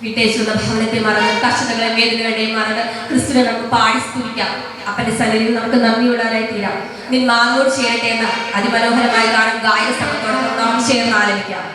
വിട്ടേച്ചുള്ള ഭവനത്തെ മറന്ന് കർഷകങ്ങളെ വേദനകളുടെയും മറന്ന് ക്രിസ്തുവിനെ നമുക്ക് പാടി സ്തുതിക്കാം. അപ്പന്റെ സന്നിധിയിൽ നമുക്ക് നന്ദിയുള്ളവരായി തീരാം. നിൻ മാങ്ങോട് ചെയ്യട്ടെ എന്ന അതിമനോഹരമായി കാണും ഗായക സംഘത്തോടൊപ്പം നാം ചേർന്ന് ആലപിക്കാം.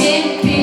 It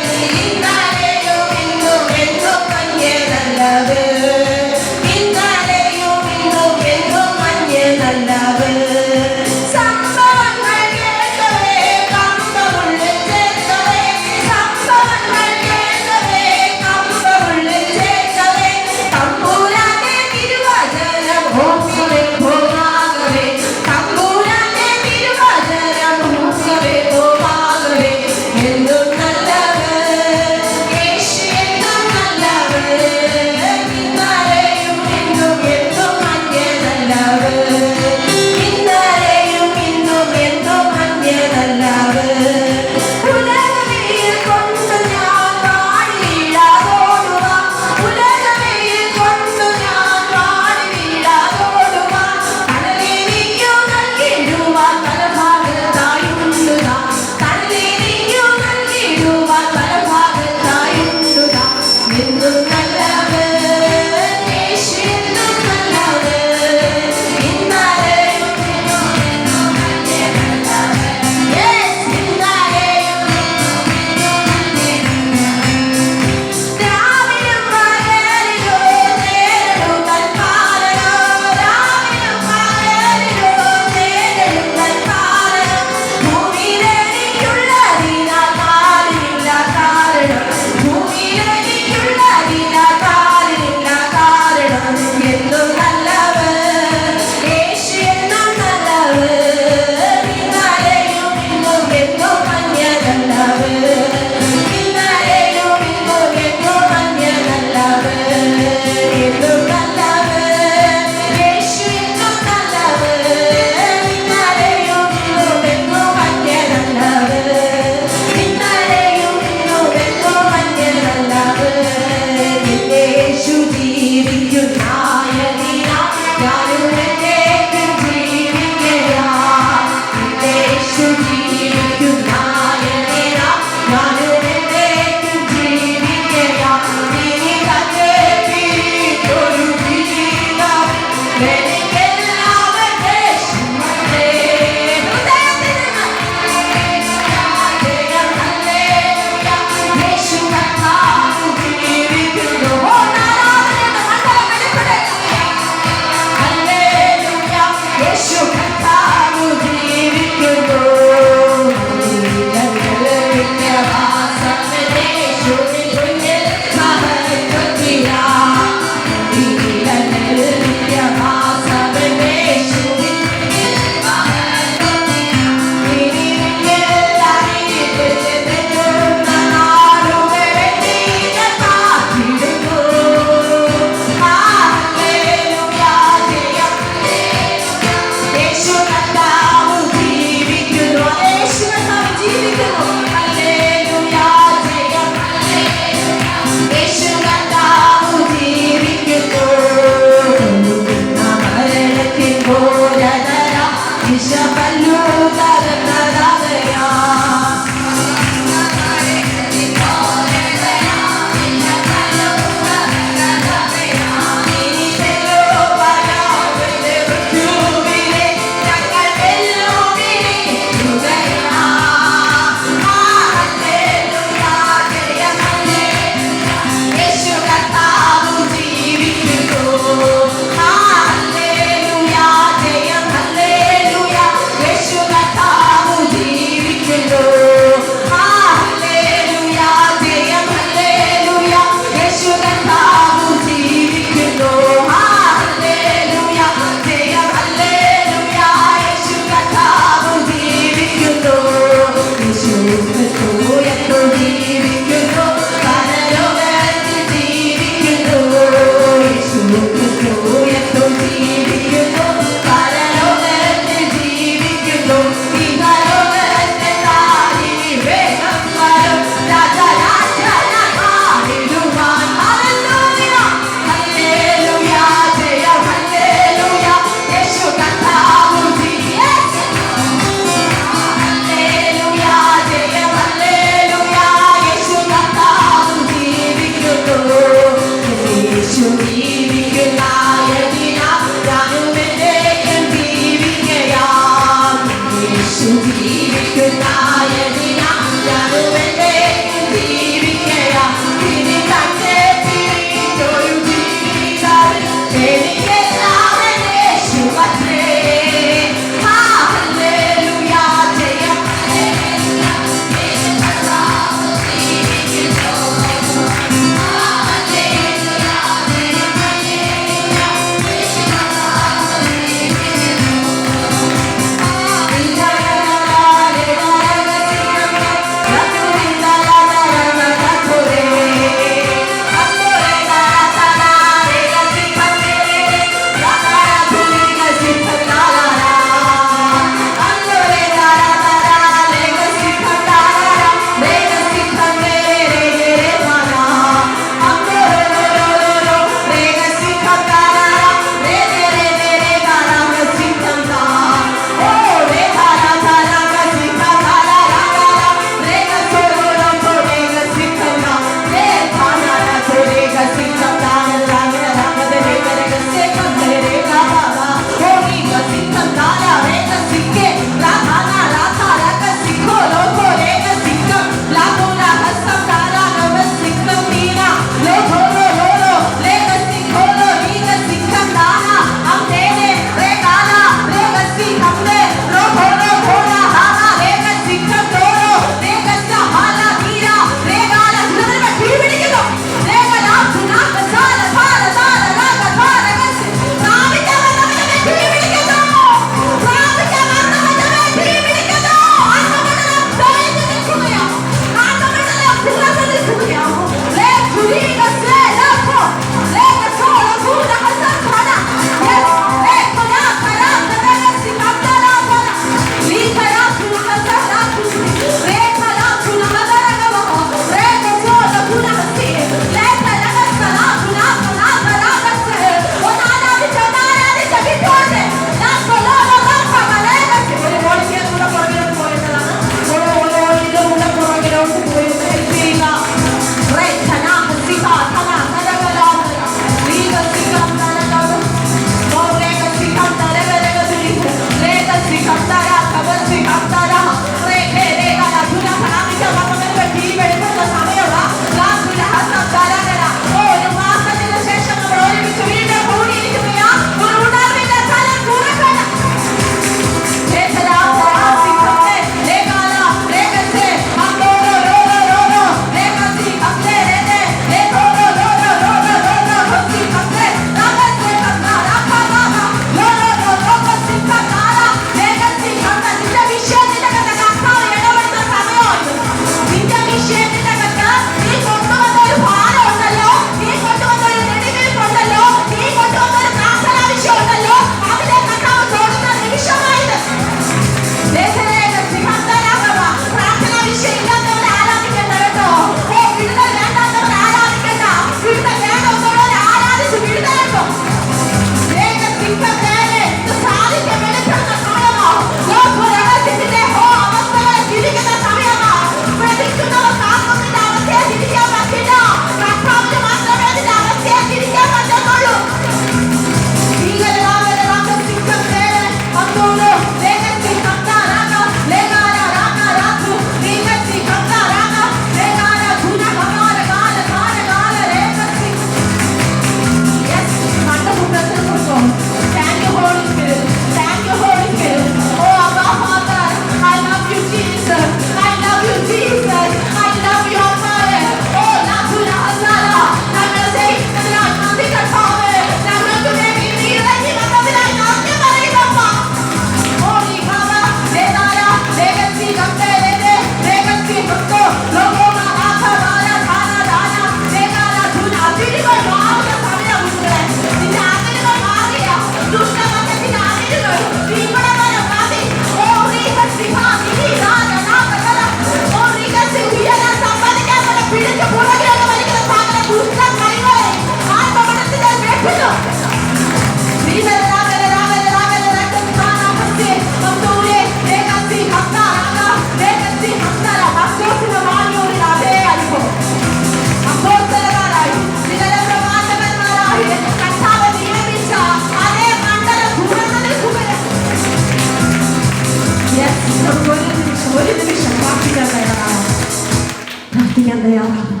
ആരാധന.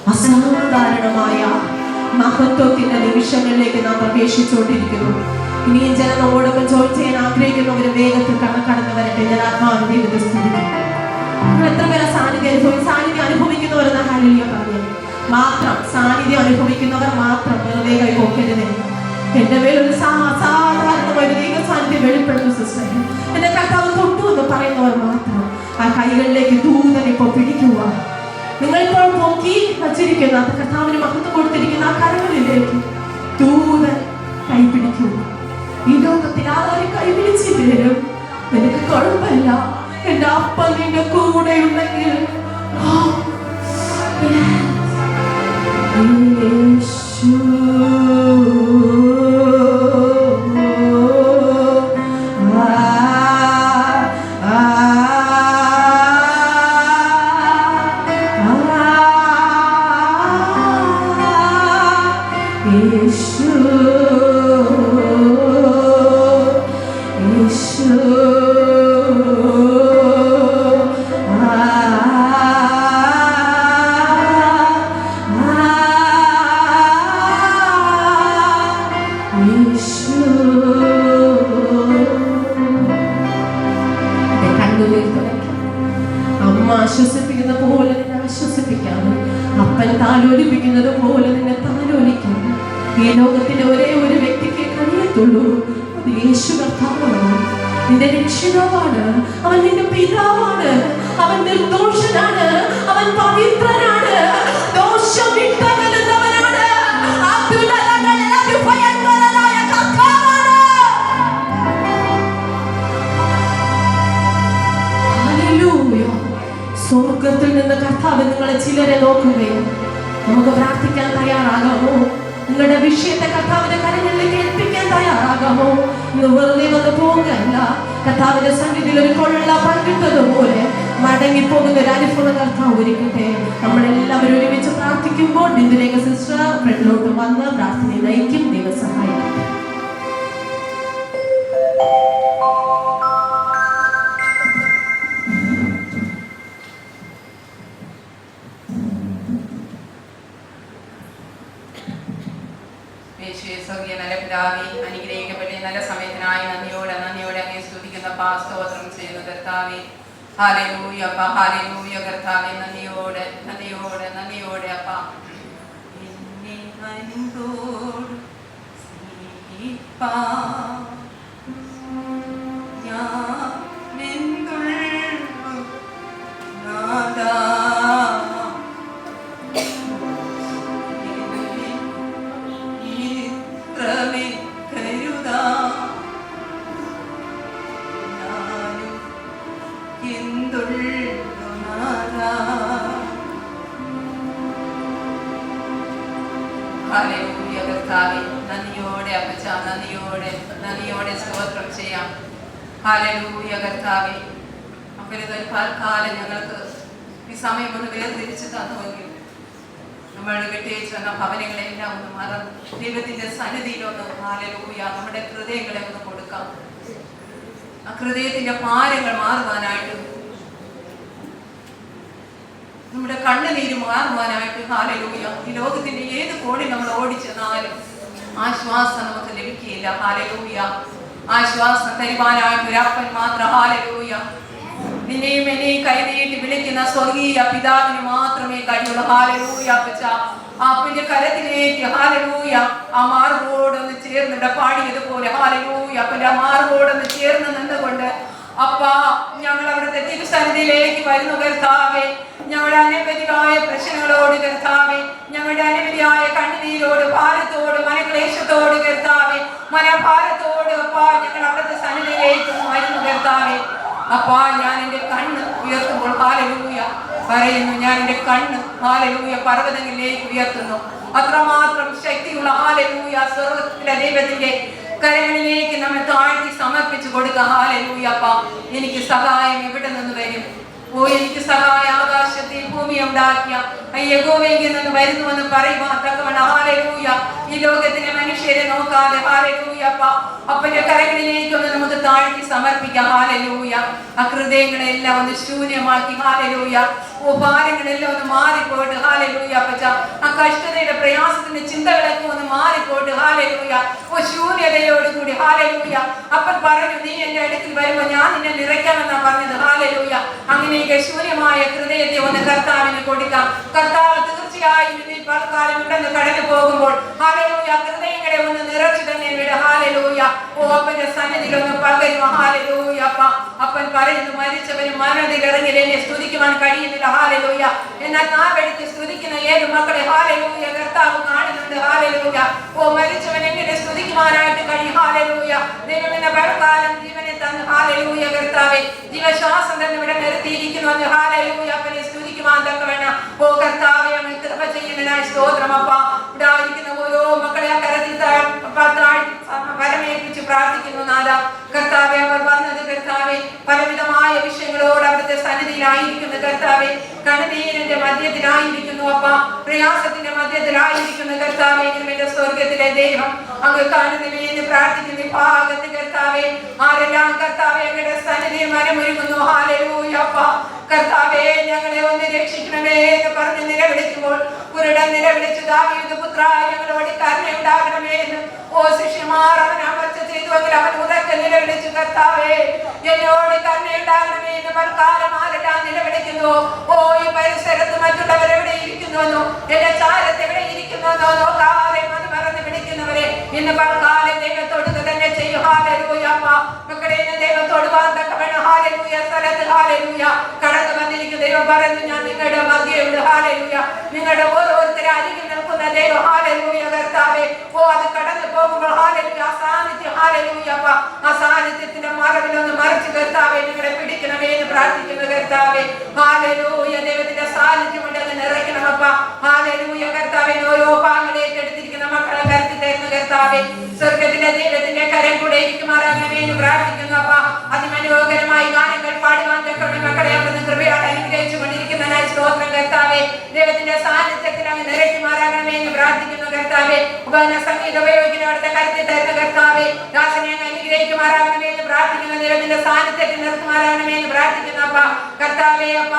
അസാധാരണമായ മഹത്വത്തിന്റെ നിമിഷങ്ങളിലേക്ക് നാം പ്രവേശിച്ചുകൊണ്ടിരിക്കുന്നു. ഇനിയും ജനം നമ്മോടൊപ്പം ജോയിൻ ചെയ്യാൻ ആഗ്രഹിക്കുന്നവര് വേഗത്തിൽ കടന്നു വരട്ടെ. ഞാൻ ആത്മാവിന്റെ ദൈവത്തെ സ്തുതിക്കുന്നു. എത്ര പേരെ സാന്നിധ്യം അനുഭവിക്കുന്നവരെന്ന ഹല്ലേലൂയ പറഞ്ഞു മാത്രം. സാന്നിധ്യം അനുഭവിക്കുന്നവർ മാത്രം വെറുതെ കൈ പോക്കരുതേ. എന്റെ മേലൊരു അസാധാരണമായ ദൈവ സാന്നിധ്യം വെളിപ്പെടുന്നു സിസ്റ്റർ. എന്റെ കർത്താവ് തൊട്ടു എന്ന് പറയുന്നവർ മാത്രം ആ കൈകളിലേക്ക് ദൂതൻ ഇപ്പോൾ പിടിക്കുക. നിങ്ങളിപ്പോൾ പൊക്കി വച്ചിരിക്കുന്ന കർത്താവിന് മഹത്വം കൊടുത്തിരിക്കുന്ന ആ കരങ്ങളിലേക്ക് ദൂതൻ കൈ പിടിക്കുക. ഈ ലോകത്തിൽ ആരും കൈ പിടിച്ചില്ലേലും നിനക്ക് കുഴപ്പമില്ല. എന്റെ അപ്പൻ നിന്റെ കൂടെ ഉണ്ടെങ്കിൽ അമ്മ ആശ്വസിപ്പിക്കുന്ന പോലെ നിന്നെ ആശ്വസിപ്പിക്കാതെ, അപ്പൻ താലോലിപ്പിക്കുന്നത് പോലെ നിന്നെ താലോലിക്കാതെ ഈ ലോകത്തിന്റെ ഒരേ ഒരു വ്യക്തിക്ക് കഴിയത്തുള്ളൂ. അത് യേശു കർത്താവാണ്. നിന്റെ രക്ഷിതാവാണ്. അവൻ നിന്റെ പിതാവാണ്. അവൻ നിർദോഷനാണ്. അവൻ പവിത്രനാണ്. ദോഷം വിട്ടകലുന്നവനാണ്. ഭയങ്കരനായ കർത്താവാണ്. ഹല്ലേലൂയ. സ്വർഗത്തിൽ നിന്ന് കർത്താവ് നിങ്ങളെ ചിലരെ നോക്കുകയും നമുക്ക് പ്രാർത്ഥിക്കാൻ തയ്യാറാകാമോ? നിങ്ങളുടെ വിഷയത്തെ കർത്താവിന്റെ കരങ്ങളിലേക്ക് ഏൽപ്പിക്കാൻ തയ്യാറാകാമോ? നിങ്ങൾ വെറുതെ വന്ന് പോകുകയല്ല. കർത്താവിന്റെ സന്നിധിയിൽ ഒരു കൊള്ള പങ്കിട്ടതുപോലെ മടങ്ങിപ്പോകുന്ന ഒരു അനുഭവം കർത്താവ് ഒരുക്കട്ടെ. നമ്മളെല്ലാവരും ഒരുമിച്ച് പ്രാർത്ഥിക്കുമ്പോൾ ബിന്ദുലേഖ സിസ്റ്റർ ഫ്രണ്ടിലോട്ട് വന്ന് പ്രാർത്ഥനയെ നയിക്കും. ദൈവം സഹായിക്കും. അനുഗ്രഹിക്കപ്പെട്ട നല്ല സമയത്തിനായി നന്ദിയോടെ അങ്ങേ സ്തുതിക്കുന്ന സ്തോത്രം ചെയ്യുന്നു കർത്താവേ. ഹല്ലേലൂയ അപ്പ, ഹല്ലേലൂയ കർത്താവേ. നന്ദിയോടെ അപ്പ. എന്നെ അൻപോട് സ്നേഹിപ്പാൻ ഞാൻ എന്തുള്ളു നാഥാ. ഹല്ലേലൂയ കർത്താവേ. നന്ദിയോടെ അപ്പച്ച, നന്ദിയോടെ സ്തോത്രം ചെയ്യാം. ഹല്ലേലൂയ കർത്താവേ. അപ്പനതൊരു കാലം ഞങ്ങൾക്ക് ഈ സമയം ഒന്ന് വേർതിരിച്ച് തന്നുവെങ്കിൽ നമ്മളുടെ വിട്ടേച്ച് വന്ന ഭവനങ്ങളെല്ലാം ഒന്ന് മറന്ന് ദൈവത്തിന്റെ സന്നിധിയിലൊന്ന് ഹല്ലേലൂയ നമ്മുടെ ഹൃദയങ്ങളെ ഒന്ന് കൊടുക്കാം. ആ ഹൃദയത്തിന്റെ ഭാരങ്ങൾ മാറുവാനായിട്ട്, നമ്മുടെ കണ്ണുനീര് മാറുവാനായിട്ട് ഹല്ലേലൂയ. ഈ ലോകത്തിന്റെ ഏത് കോണിൽ നമ്മൾ ഓടിച്ചെന്നാലും ആശ്വാസം നമുക്ക് ലഭിക്കുകയില്ല. ഹല്ലേലൂയ. ആശ്വാസം തരുവാനായിട്ട് ഒരപ്പൻ മാത്രം. ഹല്ലേലൂയ. നിന്നെയും എന്നെയും കൈനീട്ടി വിളിക്കുന്ന സ്വർഗീയ പിതാവിന് മാത്രമേ കഴിയുള്ളൂ. ഹല്ലേലൂയ അപ്പച്ച. അപ്പന്റെ കരത്തിലേക്ക് ഹല്ലേലൂയ ആ മാർബോടൊന്ന് ചേർന്നിട്ട് പാടിയതുപോലെ ഹല്ലേലൂയ അപ്പന്റെ ആ മാർബോടൊന്ന് ചേർന്ന് നിന്നുകൊണ്ട് അപ്പാ ഞങ്ങൾ അവിടുത്തെ തിരുസന്നിധിയിലേക്ക് വരുന്നു കർത്താവേ. ഞങ്ങളുടെ അനവധിയായ പ്രശ്നങ്ങളോട് കർത്താവേ, ഞങ്ങളുടെ അനവധിയായ കണ്ണുനീരോട്, ഭാരത്തോട്, മനക്ലേശത്തോട് കർത്താവേ, മനഭാരത്തോട് അപ്പാ ഞങ്ങൾ അവിടുത്തെ സന്നിധിയിലേക്ക് വരുന്നു കർത്താവേ. അപ്പാ ഞാൻ എൻ്റെ കണ്ണ് ഉയർത്തുമ്പോൾ ഹല്ലേലൂയ പറയുന്നു, ഞാൻ എൻ്റെ കണ്ണ് ഹല്ലേലൂയ പർവ്വതങ്ങളിലേക്ക് ഉയർത്തുന്നു. അത്രമാത്രം ശക്തിയുള്ള ഹല്ലേലൂയ സ്വർഗ്ഗത്തിലെ ദൈവത്തിന്റെ കരങ്ങളിലേക്ക് നമ്മെ താഴ്ത്തി സമർപ്പിച്ചു കൊടുക്കുക. ഹല്ലേലൂയ അപ്പാ. എനിക്ക് സഹായം എവിടെ നിന്ന് വരും? ഓ എനിക്ക് സഹായം ആകാശത്തിൽ ഭൂമി ഉണ്ടാക്കിയ യഹോവയിൽ നിന്ന് വരുന്നുവെന്ന് പറയുവാൻ തക്കവണ്ണം ഹല്ലേലൂയ ഈ ലോകത്തിലെ മനുഷ്യരെ നോക്കാതെ ഹല്ലേലൂയ അപ്പ അപ്പന്റെ കരങ്ങളിലേക്കൊന്ന് നമുക്ക് താഴ്ത്തി സമർപ്പിക്കാം. ഹല്ലേലൂയ. ആ ഹൃദയങ്ങളെല്ലാം ഒന്ന് ശൂന്യമാക്കി ഹല്ലേലൂയ. ഭാരങ്ങളെല്ലാം ഒന്ന് മാറിപ്പോയിട്ട് ഹല്ലേലൂയ അപ്പച്ച. ആ കഷ്ടതയുടെ പ്രയാസത്തിന്റെ ചിന്തകളൊക്കെ ഒന്ന് മാറിപ്പോയിട്ട് ഹല്ലേലൂയ. ശൂന്യതയോടുകൂടി ഹല്ലേലൂയ. അപ്പൻ പറഞ്ഞു, നീ എന്റെ അടുക്കൽ വരുമ്പോ ഞാൻ നിന്നെ നിറയ്ക്കാമെന്നാ പറഞ്ഞത്. ഹല്ലേലൂയ. അങ്ങനെയൊക്കെ ശൂന്യമായ ഹൃദയത്തെ ഒന്ന് കർത്താവിന് കൊടുക്കാം. കർത്താവ് തീർച്ചയായും ഇതിൽ പലകാലം ഉണ്ടെന്ന് കടന്നു പോകുമ്പോൾ ഹല്ലേലൂയ ഹൃദയങ്ങളെ ഒന്ന് നിറച്ചു തന്നെ വിട. ഹല്ലേലൂയ. അപ്പന്റെ സന്നിധിയിൽ ഒന്ന് പകരുക. ഹല്ലേലൂയ അപ്പ. അപ്പൻ പറയുന്നു, മരിച്ചവന് മരണത്തിൽ ഇറങ്ങിൽ എന്നെ സ്തുതിക്കുവാൻ കഴിയുന്നില്ല. ഹല്ലേലൂയ. എന്നാൽ നാവെടുത്ത് സ്തുതിക്കുന്ന ഏത് മക്കളെ ഹല്ലേലൂയ കർത്താവ് കാണുന്നുണ്ട്. ഹല്ലേലൂയ. മരിച്ചവൻ എങ്ങനെ സ്തുതിക്കുവാനായിട്ട് കഴിയും? ഹല്ലേലൂയ. ദൈവം എന്ന പലകാലം ജീവനെ തന്ന് ഹല്ലേലൂയ കർത്താവേ ജീവശ്വാസം തന്നെ ഇവിടെ നിർത്തിയിരിക്കുന്നു. ഹല്ലേലൂയ അപ്പനെ സ്തുതിക്കുവാൻ തക്കവണ്ണം കർത്താവേ അങ്ങ് കൃപ ചെയ്യുന്നതിനായി സ്തോത്രം അപ്പ. ഇവിടെ ആയിരിക്കുന്ന ഓരോ മക്കളെ ആ കരത്തിൽ പരമേൽപ്പിച്ച് പ്രാർത്ഥിക്കുന്നു നാഥ. കർത്താവെ അവർ വന്നത് കർത്താവെ പലവിധമായ വിഷയങ്ങളോട് അവിടുത്തെ സന്നിധിയിലായിരിക്കുന്നു കർത്താവെ. കണ്ണുനീരിന്റെ മധ്യത്തിലായിരിക്കുന്നു അപ്പ. പ്രയാസത്തിന്റെ മധ്യത്തിലായിരിക്കുന്ന കർത്താവെ എന്റെ സ്വർഗത്തിലെ ദൈവം അങ്ങ് കാണുന്നവേ എന്ന് പ്രാർത്ഥിക്കുന്ന ഭാഗത്ത് കർത്താവെ ആരെല്ലാം കർത്താവെ അങ്ങയുടെ സന്നിധിയിൽ മനമൊരുങ്ങുന്നു. ഹല്ലേലൂയ അപ്പ. കർത്താവേ ഞങ്ങളെ ഒന്ന് രക്ഷിക്കണമേ എന്ന് പറഞ്ഞ് നിലവിളിക്കുമ്പോൾ കുരുടൻ നിലവിളിച്ചു, ദാവീദ് പുത്ര ഞങ്ങളോട് കരുണയുണ്ടാകണമേ എന്ന്. ശിഷ്യന്മാർ അവൻ അമർച്ച ചെയ്തുവെങ്കിൽ അവൻ ഉറക്കെ നിലവിളിച്ചു, കർത്താവേ എന്നോട് കരുണയുണ്ടാകണമേ എന്ന് പൽക്കാലം ആരെല്ലാം നിലവിളിക്കുന്നു. ഈ പരിസരത്ത് മറ്റുള്ളവർ എവിടെ ഇരിക്കുന്നുവെന്നോ എന്റെ ചാരത്ത് എവിടെ ഇരിക്കുന്നുവെന്നോ നോക്കാതെ അത് മറന്ന് വിളിക്കുന്നവരെ ഇന്ന് പൽക്കാലം ദൈവത്തോട് തന്നെ ചെയ്യും. ഹല്ലേലൂയ അപ്പ. മക്കളെ ദൈവത്തോട് വാർത്തക്കവണ്ണം ഹല്ലേലൂയ സ്ഥലത്ത് ഹല്ലേലൂയ കടന്നു വന്നിരിക്കും. ദൈവം പറഞ്ഞു, ഞാൻ നിങ്ങളുടെ മധ്യയുണ്ട്. ഹല്ലേലൂയ. നിങ്ങളുടെ ഓരോരുത്തരെ അരികിൽ നിൽക്കുന്ന ദൈവം ഹല്ലേലൂയ കർത്താവേ അത് കടന്നു പോകുമ്പോൾ ഹല്ലേലൂയ ആ സാന്നിധ്യം ഹല്ലേലൂയ അപ്പ. ആ സാന്നിധ്യത്തിന്റെ മറവിലൊന്ന് മറിച്ച് കർത്താവേ നിങ്ങളെ പിടിക്കണമേ എന്ന് പ്രാർത്ഥിക്കുന്നു കർത്താവേ. ഹല്ലേലൂയ. ദൈവത്തിന്റെ സാന്നിധ്യം ഉണ്ടെന്ന് നിറയ്ക്കണമപ്പ. ഹല്ലേലൂയ കർത്താവേ. ഓരോ പാങ്ങളിലേക്ക് എടുത്തിരിക്കുന്ന മക്കളെ കരുത്തി തരുന്നു കർത്താവേ. സ്വർഗത്തിന്റെ ദൈവത്തിന്റെ കരം കൂടെ ഇരിക്കുമാറാകണമേ എന്ന് പ്രാർത്ഥിക്കുന്നു അപ്പ. അതിമനോഹരമായി ഗാനങ്ങൾ പാടുവാൻ തക്കവണ്ണം മക്കളെ അവിടുന്ന് കൃപയോടെ അനുഗ്രഹിച്ചു കൊണ്ടിരിക്കുന്നതിനായി സ്തോത്രം കർത്താവേ. ദൈവത്തിന്റെ സാന്നിധ്യത്തിൽ അങ്ങ് നിറയ്ക്കുമാറാകണമേ എന്ന് പ്രാർത്ഥിക്കുന്നു കർത്താവേ. ഉപകരണ സംഗീത ഉപയോഗിക്കുന്ന അവിടുത്തെ കരുത്തി തരുന്ന കർത്താവേ ദാസനെ അങ്ങ് അനുഗ്രഹിക്കുമാറാകണമേ എന്ന് പ്രാർത്ഥിക്കുന്നു. ദൈവത്തിന്റെ സാന്നിധ്യത്തിൽ നിർത്തുമാറാകണമേ എന്ന് പ്രാർത്ഥിക്കുന്നു അപ്പ. കർത്താവേ അപ്പ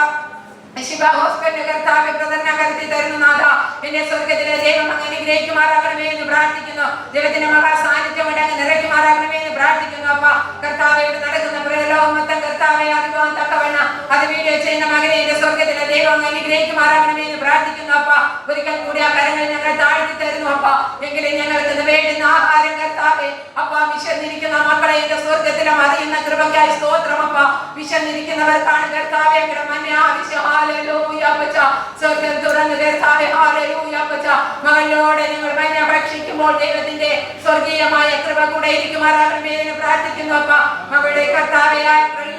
ഹോസ്പിറ്റലിന്റെ കർത്താവെ പ്രധാന കരുത്തി തരുന്നു നാഥ. എന്നെ സ്വർഗത്തിലെ ദൈവം അങ്ങ് അനുഗ്രഹിക്കുമാറാകണമേ എന്ന് പ്രാർത്ഥിക്കുന്നു. ദൈവത്തിന്റെ മഹാ സാന്നിധ്യം കൊണ്ട് അങ്ങ് നിറയ്ക്കുമാറാകണമേ എന്ന് പ്രാർത്ഥിക്കുന്നു അപ്പ. കർത്താവെ ഇവിടെ നടക്കുന്ന പ്രലോകം മൊത്തം കർത്താവെ അറിയുവാൻ തക്കവണ്ണം അത് വീഡിയോ ചെയ്യുന്ന മകനെ എന്റെ സ്വർഗത്തിലെ ദൈവം അങ്ങ് അനുഗ്രഹിക്കുമാറാകണമേ എന്ന് പ്രാർത്ഥിക്കുന്നു അപ്പ. ഒരിക്കൽ കൂടി ആ കരങ്ങൾ ഞങ്ങൾ താഴ്ത്തി തരുന്നു അപ്പ. എങ്കിലും ഞങ്ങൾക്ക് വേണ്ടുന്ന ആഹാരം കർത്താവെ അപ്പ വിശന്നിരിക്കുന്ന മക്കളെ എന്റെ സ്വർഗത്തിലും അറിയുന്ന കൃപയ്ക്കായി സ്തോത്രം അപ്പ. വിശന്നിരിക്കുന്നവർക്കാണ് കർത്താവെ അങ്ങയുടെ മന്നെ ആവശ്യം. ഹല്ലേലൂയ അപ്പച്ച. സ്വർഗ്ഗം തുറന്ന് കർത്താവേ ഹല്ലേലൂയ അപ്പച്ച. മകളോടെ ഞങ്ങൾ മന്നെ ഭക്ഷിക്കുമ്പോൾ ദൈവത്തിന്റെ സ്വർഗീയമായ കൃപ കൂടെ ഇരിക്കുമാറാകണമേ എന്ന് പ്രാർത്ഥിക്കുന്നു അപ്പ. മകളുടെ കർത്താവേ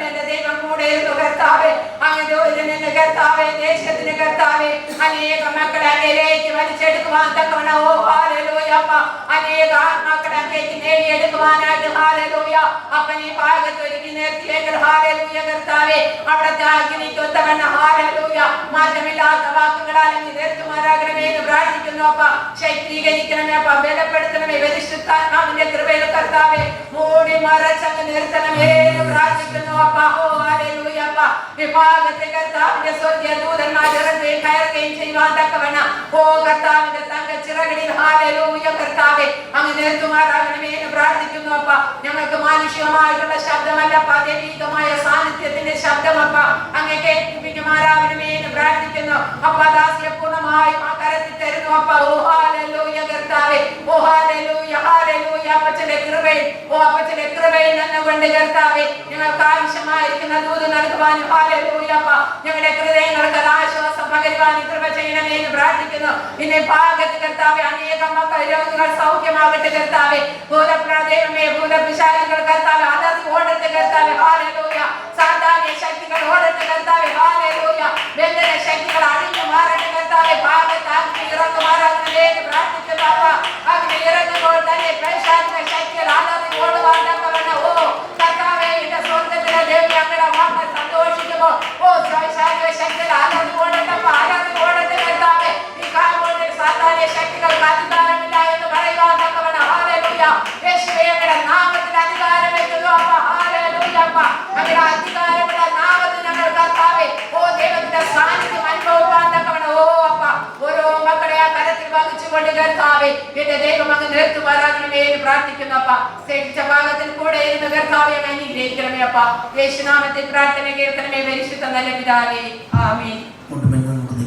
എന്റെ ദൈവം കൂടെ കർത്താവേ അങ്ങനെ കർത്താവേ ദേശത്തിന് കർത്താവേ അനേക മക്കളെ അങ്ങയിലേക്ക് വലിച്ചെടുക്കുവാൻ തക്കവണ്ണം ഹല്ലേലൂയ അപ്പ. അനേക ആത്മാക്കളെ അങ്ങേക്ക് നേടിയെടുക്കുവാനായിട്ട് ഹല്ലേലൂയ അപ്പൻ ഈ ഭാഗത്ത് ഒരുക്കി നിർത്തിയെങ്കിൽ ഹല്ലേലൂയ കർത്താവേ അവിടുത്തെ അഗ്നിക്ക് ഒത്തവണ്ണം ഹല്ലേലൂയ മാറ്റമില്ലാത്ത വാക്കുകളാൽ അങ്ങ് നിർത്തുമാറാകണമേ എന്ന് പ്രാർത്ഥിക്കുന്നു അപ്പ. ശക്തീകരിക്കണമേ അപ്പ. ബലപ്പെടുത്തണമേ. പരിശുദ്ധാത്മാവിന്റെ കൃപയിൽ കർത്താവേ മൂടി മറച്ചങ്ങ് നിർത്തണമേ എന്ന് പ്രാർത്ഥിക്കുന്നു അപ്പ. ഹല്ലേലൂയ അപ്പ. വിഭാഗത്തെ കർത്താവിന്റെ സ്വർഗീയ ദൂതന്മാർ ഇറങ്ങുകയും കയറുകയും ചെയ്യുവാൻ തക്കവണ്ണം കർത്താവിന്റെ തങ്ക ചിറകളിൽ ഹല്ലേലൂയ കർത്താവേ അങ്ങ് നിർത്തുമാറാകണമേ എന്ന് പ്രാർത്ഥിക്കുന്നു അപ്പ. ഞങ്ങൾക്ക് മാനുഷികമായിട്ടുള്ള ശബ്ദമല്ലപ്പ, ദൈവികമായ സാന്നിധ്യത്തിന്റെ ശബ്ദമപ്പ അങ്ങ് കേൾപ്പിക്കുമാറാകണമേ എന്ന് പ്രാർത്ഥിക്കുന്നു അപ്പ. ദാസിയെ പൂർണ്ണമായി ആ കരത്തിൽ തരുന്നു അപ്പ. ഹല്ലേലൂയ കർത്താവേ. Hallelujah hallelujah. അപ്പച്ചന്റെ കൃപയിൽ അപ്പച്ചന്റെ കൃപയിൽ നിന്നുകൊണ്ട് കർത്താവേ ഞങ്ങൾക്ക് ആവശ്യമായിരിക്കുന്ന ദൂത് നൽകുവാനും ഹല്ലേലൂയ അപ്പ. ഞങ്ങളുടെ ഹൃദയങ്ങൾക്ക് ആശ്വാസം പകരുവാനും കൃപ ചെയ്യണമേ എന്ന് പ്രാർത്ഥിക്കുന്നു. ഇന്ന് ഭാഗത്ത് കർത്താവേ അനേകം മക്കൾ രോഗികൾ സൗഖ്യമാകട്ടെ കർത്താവേ. ഭൂതപ്രദേവമേ ഭൂതപിശാചികൾ കർത്താവേ അതത് ഓടത്തെ കർത്താവേ ഹല്ലേലൂയ. സാധാരണ ശക്തികൾ ഓടത്തെ കർത്താവേ ഹല്ലേലൂയ. ബന്ധന ശക്തികൾ അടിഞ്ഞു മാറട്ടെ കർത്താവേ. ഭാഗത്ത് അഗ്നി ഇറങ്ങുമാറാകണമേ എന്ന് പ്രാർത്ഥിക്കുന്നു അപ്പ. അഗ്നി ഇറങ്ങുമ്പോൾ തന്നെ പൈശാചിക ശക്തികൾ അതത് ഓടുവാൻ തക്കവണ്ണം കർത്താവേ എന്റെ സ്വർഗത്തിലെ ദൈവം ഞങ്ങളുടെ വാക്ക് സന്തോഷിക്കുമ്പോൾ പൈശാചിക ശക്തികൾ അതത് ഓടട്ടപ്പ. അതത് ഓടത്തെ കർത്താവേ. ഈ കാലം സാധാരണ ശക്തികൾക്ക് അധികാരമില്ല എന്ന് കർത്താവേ എന്റെ ദൈവം അങ്ങ് നിർത്തുമാറാകണമേ എന്ന് പ്രാർത്ഥിക്കുന്നപ്പ. ശേഷിച്ച ഭാഗത്തിൽ കൂടെ ഇരുന്ന് കർത്താവെ അനുഗ്രഹിക്കണമേ അപ്പ. യേശുനാമത്തിൽ പ്രാർത്ഥന കേൾക്കണമേ പരിശുദ്ധ നല്ല പിതാവേ. ആമേൻ. Oh,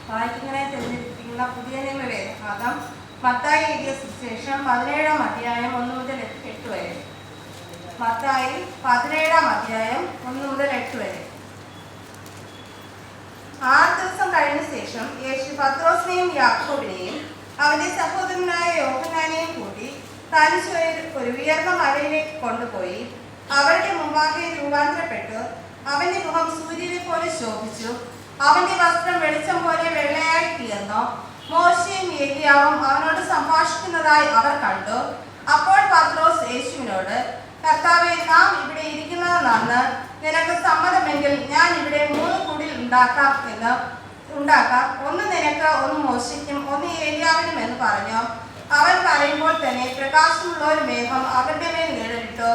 വായിക്കുന്നതിനെ തിരഞ്ഞെടുപ്പിക്കുന്ന പുതിയ നിയമവേദഭാഗം മത്തായി എഴുതിയ സുവിശേഷം 17-ാം അധ്യായം 1 മുതൽ 8 വരെ. മത്തായി 17-ാം അധ്യായം 1 മുതൽ 8 വരെ. 6 ദിവസം കഴിഞ്ഞ ശേഷം യേശു പത്രോസിനെയും യാക്കോബിനെയും അവന്റെ സഹോദരനായ യോഹന്നാനെയും കൂട്ടി തനിച്ച് ഒരു ഉയർന്ന മലയിലേക്ക് കൊണ്ടുപോയി അവരുടെ മുമ്പാകെ രൂപാന്തരപ്പെട്ടു. അവന്റെ മുഖം സൂര്യനെ പോലെ ശോഭിച്ചു. അവന്റെ വസ്ത്രം വെളിച്ചം പോലെ വെള്ളയായി തീർന്നു. മോശയും ഏലിയാവും അവനോട് സംഭാഷിക്കുന്നതായി അവർ കണ്ടു. അപ്പോൾ പത്രോസ് യേശുവിനോട്, കർത്താവേ, നാം ഇവിടെ ഇരിക്കുന്നത് നന്ന്. നിനക്ക് സമ്മതമെങ്കിൽ ഞാൻ ഇവിടെ 3 കുടിൽ ഉണ്ടാക്കാം. ഒന്ന് നിനക്ക്, ഒന്ന് മോശയ്ക്കും, ഒന്ന് ഏലിയാവിനും എന്ന് പറഞ്ഞു. അവൻ പറയുമ്പോൾ തന്നെ പ്രകാശമുള്ള ഒരു മേഘം അവരുടെ മേൽ നിഴലിട്ടു.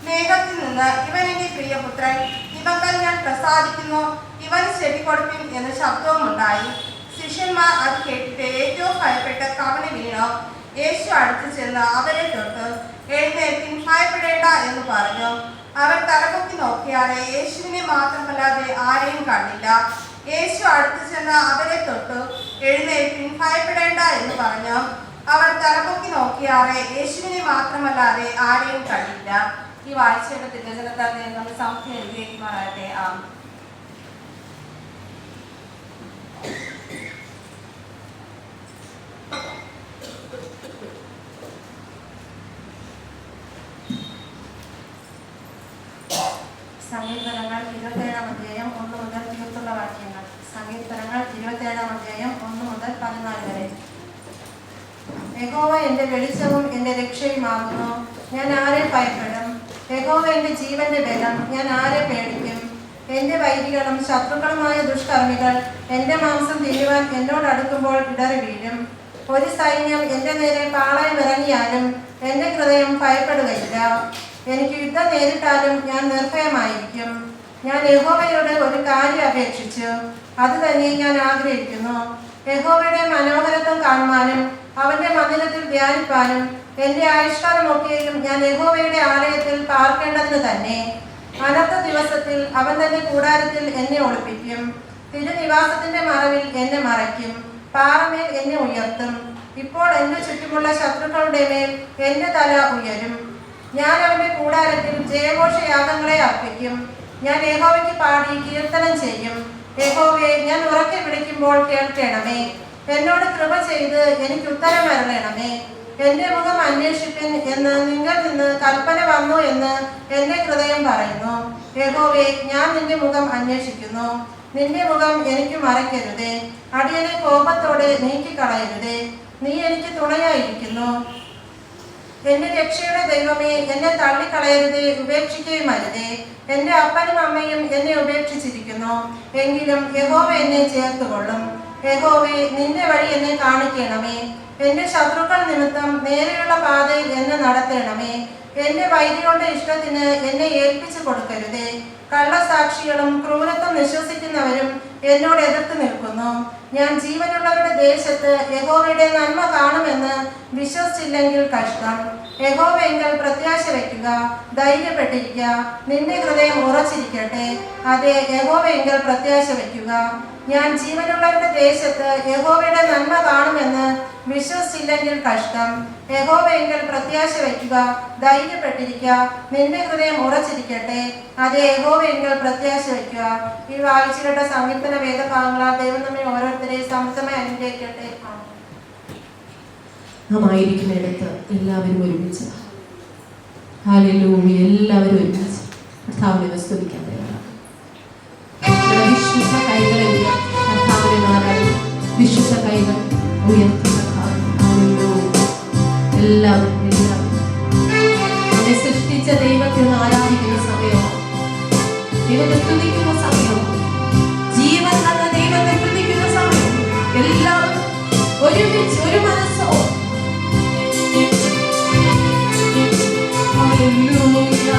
മേഘത്തിൽ നിന്ന്, ഇവൻ എന്റെ പ്രിയപുത്രൻ, ഇവങ്കൽ ഞാൻ പ്രസാദിക്കുന്നു, ഇവന് ചെവികൊടുപ്പിൻ എന്ന ശബ്ദവും ഉണ്ടായി. ശിഷ്യന്മാർ അത് കേട്ടിട്ട് ഏറ്റവും ഭയപ്പെട്ട് കവണി വീണു. യേശു അടുത്ത് ചെന്ന് അവരെ തൊട്ട്, എഴുന്നേൽപ്പിൻ, ഭയപ്പെടേണ്ട എന്ന് പറഞ്ഞു. അവർ തലപൊക്കി നോക്കിയാറെ യേശുവിനെ മാത്രമല്ലാതെ ആരെയും കണ്ടില്ല. യേശു അടുത്ത് ചെന്ന് അവരെ തൊട്ട്, എഴുന്നേൽപ്പിൻ, ഭയപ്പെടേണ്ട എന്ന് പറഞ്ഞു. അവർ തലപൊക്കി നോക്കിയാറെ യേശുവിനെ മാത്രമല്ലാതെ ആരെയും കണ്ടില്ല. ഈ വാഴ്ചയുടെ തിരഞ്ഞെടുത്താൽ നമ്മൾ സമയം എഴുതിയേക്കുമാറാകട്ടെ. സങ്കീർത്തനങ്ങൾ 27-ാം അധ്യായം 1 മുതൽ തീർത്തുള്ള വാക്യങ്ങൾ. സങ്കീർത്തനങ്ങൾ 27-ാം അധ്യായം 1 മുതൽ 14 വരെ. യഹോവ എന്റെ വെളിച്ചവും എന്റെ രക്ഷയുമാകുന്നു, ഞാൻ ആരെ ഭയപ്പെടും? യഹോവ എന്റെ ജീവന്റെ ബലം, ഞാൻ ആരെ പേടിക്കും? എന്റെ വൈരികളും ശത്രുക്കളുമായ ദുഷ്കർമ്മികൾ എന്റെ മാംസം തിന്നുവാൻ എന്നോട് അടുക്കുമ്പോൾ ഇടറി വീഴും. ഒരു സൈന്യം എന്റെ നേരെ പാളയം ഇറങ്ങിയാലും എന്റെ ഹൃദയം ഭയപ്പെടുകയില്ല. എനിക്ക് യുദ്ധം നേരിട്ടാലും ഞാൻ നിർഭയമായിരിക്കും. ഞാൻ യഹോവയോട് ഒരു കാര്യം അപേക്ഷിച്ചു, അത് തന്നെ ഞാൻ ആഗ്രഹിക്കുന്നു. യഹോവയുടെ മനോഹരത്വം കാണുവാനും അവന്റെ മന്ദിരത്തിൽ ധ്യാനിപ്പാനും എന്റെ ആയുഷ്കാലമൊക്കെയും ഞാൻ യഹോവയുടെ ആലയത്തിൽ പാർക്കേണ്ടതിന് തന്നെ. അനർത്ഥ ദിവസത്തിൽ അവൻ തന്റെ കൂടാരത്തിൽ എന്നെ ഒളിപ്പിക്കും. തിരുനിവാസത്തിന്റെ മറവിൽ എന്നെ മറയ്ക്കും. പാറമേൽ എന്നെ ഉയർത്തും. ഇപ്പോൾ എന്റെ ചുറ്റുമുള്ള ശത്രുക്കളുടെ മേൽ എന്റെ തല ഉയരും. ഞാൻ അവന്റെ കൂടാരത്തിൽ ജയഘോഷയാഗങ്ങളെ അർപ്പിക്കും. ഞാൻ യഹോവയ്ക്ക് പാടി കീർത്തനം ചെയ്യും. യഹോവേ, ഞാൻ ഉറക്കെ വിളിക്കുമ്പോൾ കേൾക്കണമേ. എന്നോട് കൃപ ചെയ്ത് എനിക്ക് ഉത്തരം അരുളണമേ. എന്റെ മുഖം അന്വേഷിപ്പിൻ എന്ന് നിങ്ങൾ നിന്ന് കൽപ്പന വന്നു എന്ന് എന്റെ ഹൃദയം പറയുന്നു. യഹോവേ, ഞാൻ നിന്റെ മുഖം അന്വേഷിക്കുന്നു. നിന്റെ മുഖം എനിക്ക് മറയ്ക്കരുതേ. അടിയനെ കോപത്തോടെ നീക്കിക്കളയരുതേ. നീ എനിക്ക് തുണയായിരിക്കുന്നു. എന്റെ രക്ഷയുടെ ദൈവമേ, എന്നെ തള്ളിക്കളയരുതേ, ഉപേക്ഷിക്കുകയും അരുതേ. എന്റെ അപ്പനും അമ്മയും എന്നെ ഉപേക്ഷിച്ചിരിക്കുന്നു, എങ്കിലും യഹോവ എന്നെ ചേർത്തുകൊള്ളും. യഹോവേ, നിന്റെ വഴി എന്നെ കാണിക്കണമേ. എന്റെ ശത്രുക്കൾ നിമിത്തം നേരെയുള്ള പാതയിൽ എന്നെ നടത്തണമേ. എന്റെ വൈരികളുടെ ഇഷ്ടത്തിന് എന്നെ ഏൽപ്പിച്ചു കൊടുക്കരുതേ. കള്ളസാക്ഷികളും ക്രൂരത്വം വിശ്വസിക്കുന്നവരും എന്നോട് എതിർത്ത് നിൽക്കുന്നു. ഞാൻ ജീവനുള്ളവരുടെ ദേശത്ത് യഹോവയുടെ നന്മ കാണുമെന്ന് വിശ്വസിച്ചില്ലെങ്കിൽ കഷ്ടം. യഹോവയെങ്കിൽ പ്രത്യാശ വയ്ക്കുക, ധൈര്യപ്പെട്ടിരിക്കുക. നിന്റെ ഹൃദയം ഉറച്ചിരിക്കട്ടെ. അതെ, യഹോവയെങ്കിൽ പ്രത്യാശ വയ്ക്കുക. ഞാൻ ജീവനുള്ളവരുടെ ദേശത്ത് യഹോവയുടെ നന്മ കാണുമെന്ന് വിശ്വസിച്ചില്ലെങ്കിൽ കഷ്ടം. യഹോവയെങ്കിൽ പ്രത്യാശ വയ്ക്കുക, ധൈര്യപ്പെട്ടിരിക്കുക. നിന്റെ ഹൃദയം ഉറച്ചിരിക്കട്ടെ. അതെ, യഹോവയെങ്കിൽ പ്രത്യാശ വയ്ക്കുക. ഈ വായിച്ചു കേട്ട സങ്കീർത്തന വേദഭാഗങ്ങളാൽ ദൈവം നമ്മെ ഓരോരുത്തരെയും സമൃദ്ധമായി അനുഗ്രഹിക്കട്ടെ. നാം ആയിരിക്കുന്നിടത്ത് എല്ലാവരും ഒരുമിച്ച് ഹല്ലേലൂയ, എല്ലാവരും ഒരുമിച്ച് കർത്താവിനെ സ്തുതിക്കാൻ തയ്യാറാണ്. വിശുദ്ധ കൈകളെ ഉയർത്തി കർത്താവിനെ ആരാധിക്കും. വിശുദ്ധ കൈകൾ ഉയർത്തി എല്ലാവരും നമ്മെ സൃഷ്ടിച്ച ദൈവത്തെ ആരാധിക്കുന്ന സമയമാണ്. ദൈവത്തെ സ്തുതിക്കുന്ന സമയമാണ്. ജീവൻ തന്ന ദൈവത്തെ സ്തുതിക്കുന്ന സമയം. എല്ലാവരും ഒരുമിച്ച് ഒരു മനസ്സോ ഹല്ലേലൂയ.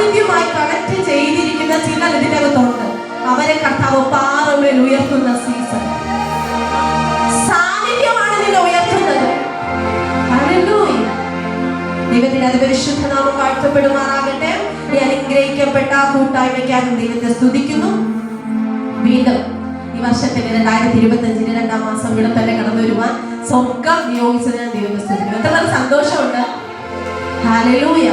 സാന്നിധ്യമായി കണക്ട് ചെയ്തിരിക്കുന്ന ചിലർ ഇതിനകത്തുണ്ട്. അവരെ കർത്താവ് പാറമേൽ ഉയർത്തുന്ന സീസൺ. സാന്നിധ്യമാണ് നിന്നെ ഉയർത്തുന്നത്. ഹല്ലേലൂയ. ദൈവത്തിന്റെ അതിപരിശുദ്ധ നാമം വാഴ്ത്തപ്പെടുമാറാകട്ടെ. ഈ അനുഗ്രഹിക്കപ്പെട്ട കൂട്ടായ്മയ്ക്കായി ദൈവത്തെ സ്തുതിക്കുന്നു. വീണ്ടും ഈ വർഷത്തിന്റെ 2025 2-ാം മാസം ഇവിടെ തന്നെ കടന്നു വരുവാൻ സ്വർഗ്ഗം നിയോഗിച്ചതിന് ദൈവത്തെ സ്തുതിക്കുന്നു. എത്ര സന്തോഷമുണ്ട്. ഹല്ലേലൂയ.